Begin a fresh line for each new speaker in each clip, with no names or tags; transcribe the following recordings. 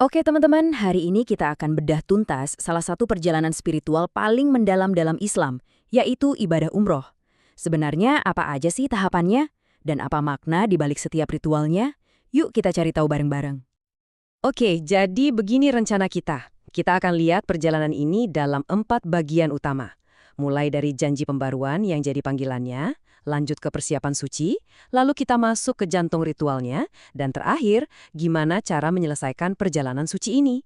Oke teman-teman, hari ini kita akan bedah tuntas salah satu perjalanan spiritual paling mendalam dalam Islam, yaitu ibadah umroh. Sebenarnya apa aja sih tahapannya? Dan apa makna di balik setiap ritualnya? Yuk kita cari tahu bareng-bareng.
Oke, jadi begini rencana kita. Kita akan lihat perjalanan ini dalam 4 bagian utama. Mulai dari janji pembaruan yang jadi panggilannya, lanjut ke persiapan suci, lalu kita masuk ke jantung ritualnya, dan terakhir, gimana cara menyelesaikan perjalanan suci ini.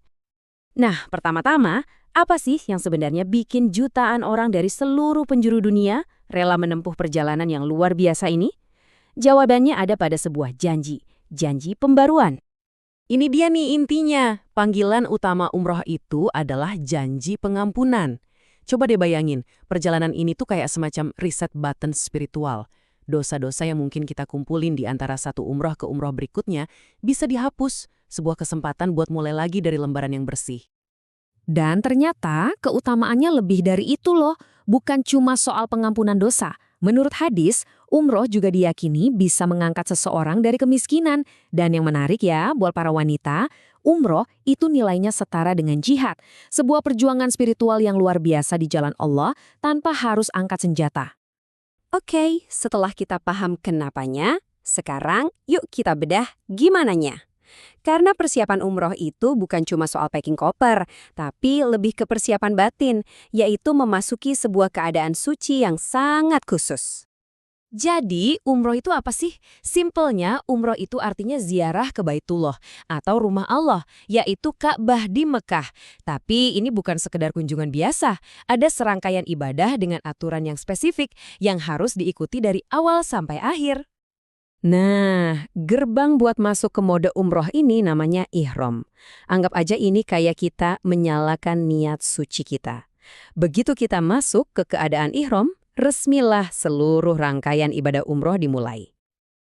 Nah, pertama-tama, apa sih yang sebenarnya bikin jutaan orang dari seluruh penjuru dunia rela menempuh perjalanan yang luar biasa ini? Jawabannya ada pada sebuah janji, janji pembaruan.
Ini dia nih intinya, panggilan utama umroh itu adalah janji pengampunan. Coba deh bayangin, perjalanan ini tuh kayak semacam reset button spiritual. Dosa-dosa yang mungkin kita kumpulin di antara satu umroh ke umroh berikutnya bisa dihapus, sebuah kesempatan buat mulai lagi dari lembaran yang bersih.
Dan ternyata keutamaannya lebih dari itu loh, bukan cuma soal pengampunan dosa. Menurut hadis, umroh juga diyakini bisa mengangkat seseorang dari kemiskinan. Dan yang menarik ya, buat para wanita, umroh itu nilainya setara dengan jihad. Sebuah perjuangan spiritual yang luar biasa di jalan Allah tanpa harus angkat senjata.
Oke, setelah kita paham kenapanya, sekarang yuk kita bedah gimananya. Karena persiapan umroh itu bukan cuma soal packing koper, tapi lebih ke persiapan batin, yaitu memasuki sebuah keadaan suci yang sangat khusus.
Jadi, umroh itu apa sih? Simpelnya, umroh itu artinya ziarah ke Baitullah atau rumah Allah, yaitu Ka'bah di Mekah. Tapi ini bukan sekedar kunjungan biasa. Ada serangkaian ibadah dengan aturan yang spesifik yang harus diikuti dari awal sampai akhir.
Nah, gerbang buat masuk ke mode umroh ini namanya ihram. Anggap aja ini kayak kita menyalakan niat suci kita. Begitu kita masuk ke keadaan ihram, resmilah seluruh rangkaian ibadah umroh dimulai.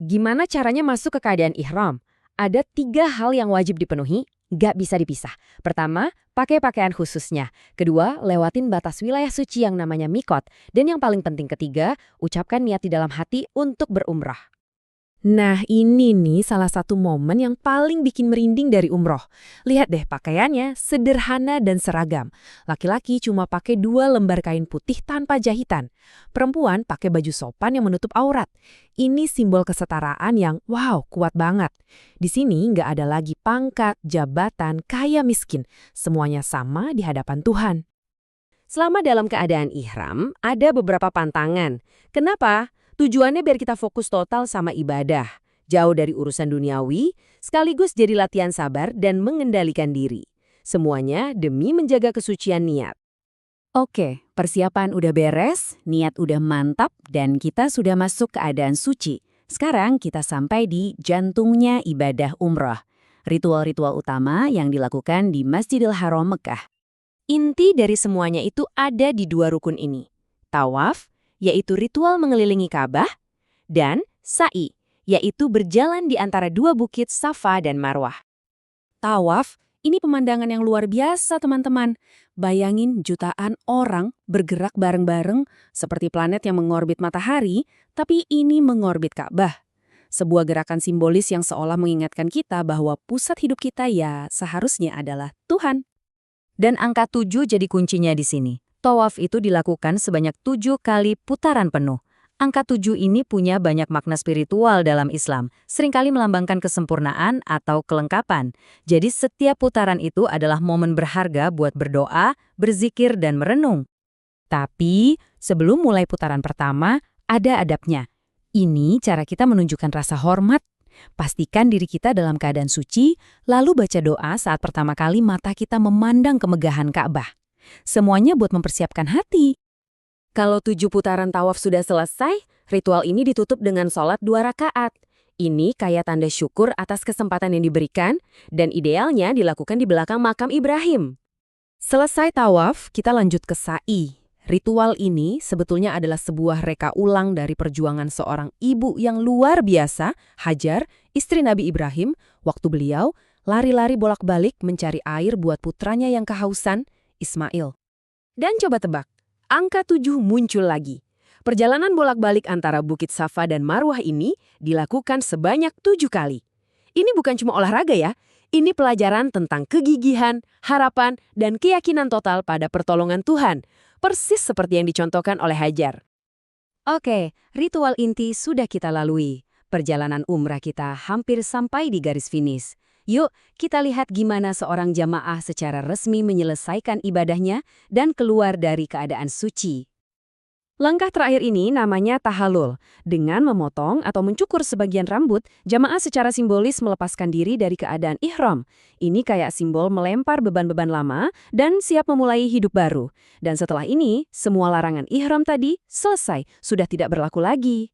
Gimana caranya masuk ke keadaan ihram? Ada 3 hal yang wajib dipenuhi, nggak bisa dipisah. Pertama, pakai pakaian khususnya. Kedua, lewatin batas wilayah suci yang namanya mikot. Dan yang paling penting ketiga, ucapkan niat di dalam hati untuk berumrah.
Nah, ini nih salah satu momen yang paling bikin merinding dari umroh. Lihat deh pakaiannya sederhana dan seragam. Laki-laki cuma pakai 2 lembar kain putih tanpa jahitan. Perempuan pakai baju sopan yang menutup aurat. Ini simbol kesetaraan yang wow, kuat banget. Di sini nggak ada lagi pangkat, jabatan, kaya miskin. Semuanya sama di hadapan Tuhan.
Selama dalam keadaan ihram, ada beberapa pantangan. Kenapa? Tujuannya biar kita fokus total sama ibadah, jauh dari urusan duniawi, sekaligus jadi latihan sabar dan mengendalikan diri. Semuanya demi menjaga kesucian niat.
Oke, persiapan udah beres, niat udah mantap, dan kita sudah masuk keadaan suci. Sekarang kita sampai di jantungnya ibadah umroh. Ritual-ritual utama yang dilakukan di Masjidil Haram Mekah. Inti dari semuanya itu ada di 2 rukun ini. Tawaf, yaitu ritual mengelilingi Ka'bah, dan sa'i, yaitu berjalan di antara 2 bukit Safa dan Marwah.
Tawaf, ini pemandangan yang luar biasa teman-teman. Bayangin jutaan orang bergerak bareng-bareng seperti planet yang mengorbit matahari, tapi ini mengorbit Ka'bah. Sebuah gerakan simbolis yang seolah mengingatkan kita bahwa pusat hidup kita ya seharusnya adalah Tuhan.
Dan angka 7 jadi kuncinya di sini. Tawaf itu dilakukan sebanyak 7 kali putaran penuh. Angka 7 ini punya banyak makna spiritual dalam Islam, seringkali melambangkan kesempurnaan atau kelengkapan. Jadi setiap putaran itu adalah momen berharga buat berdoa, berzikir, dan merenung. Tapi sebelum mulai putaran pertama, ada adabnya. Ini cara kita menunjukkan rasa hormat. Pastikan diri kita dalam keadaan suci, lalu baca doa saat pertama kali mata kita memandang kemegahan Ka'bah. Semuanya buat mempersiapkan hati.
Kalau 7 putaran tawaf sudah selesai, ritual ini ditutup dengan sholat 2 rakaat. Ini kayak tanda syukur atas kesempatan yang diberikan, dan idealnya dilakukan di belakang makam Ibrahim. Selesai tawaf, kita lanjut ke sa'i. Ritual ini sebetulnya adalah sebuah reka ulang dari perjuangan seorang ibu yang luar biasa, Hajar, istri Nabi Ibrahim, waktu beliau lari-lari bolak-balik mencari air buat putranya yang kehausan, Ismail. Dan coba tebak, angka 7 muncul lagi. Perjalanan bolak-balik antara Bukit Safa dan Marwah ini dilakukan sebanyak 7 kali. Ini bukan cuma olahraga ya,
Ini pelajaran tentang kegigihan, harapan, dan keyakinan total pada pertolongan Tuhan. Persis seperti yang dicontohkan oleh Hajar.
Oke, ritual inti sudah kita lalui. Perjalanan umrah kita hampir sampai di garis finish. Yuk, kita lihat gimana seorang jamaah secara resmi menyelesaikan ibadahnya dan keluar dari keadaan suci. Langkah terakhir ini namanya tahalul. Dengan memotong atau mencukur sebagian rambut, jamaah secara simbolis melepaskan diri dari keadaan ihram. Ini kayak simbol melempar beban-beban lama dan siap memulai hidup baru. Dan setelah ini, semua larangan ihram tadi selesai, sudah tidak berlaku lagi.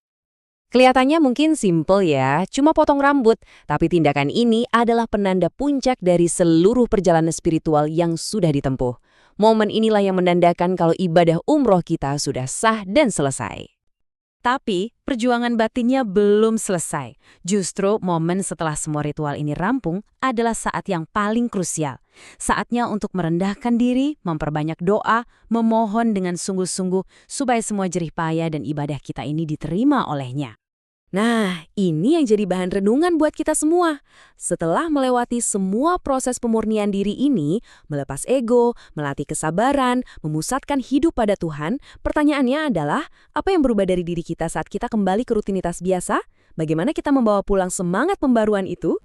Kelihatannya mungkin simpel ya, cuma potong rambut. Tapi tindakan ini adalah penanda puncak dari seluruh perjalanan spiritual yang sudah ditempuh. Momen inilah yang menandakan kalau ibadah umroh kita sudah sah dan selesai.
Tapi, perjuangan batinnya belum selesai. Justru momen setelah semua ritual ini rampung adalah saat yang paling krusial. Saatnya untuk merendahkan diri, memperbanyak doa, memohon dengan sungguh-sungguh supaya semua jerih payah dan ibadah kita ini diterima olehnya.
Nah, ini yang jadi bahan renungan buat kita semua. Setelah melewati semua proses pemurnian diri ini, melepas ego, melatih kesabaran, memusatkan hidup pada Tuhan, pertanyaannya adalah, apa yang berubah dari diri kita saat kita kembali ke rutinitas biasa? Bagaimana kita membawa pulang semangat pembaruan itu?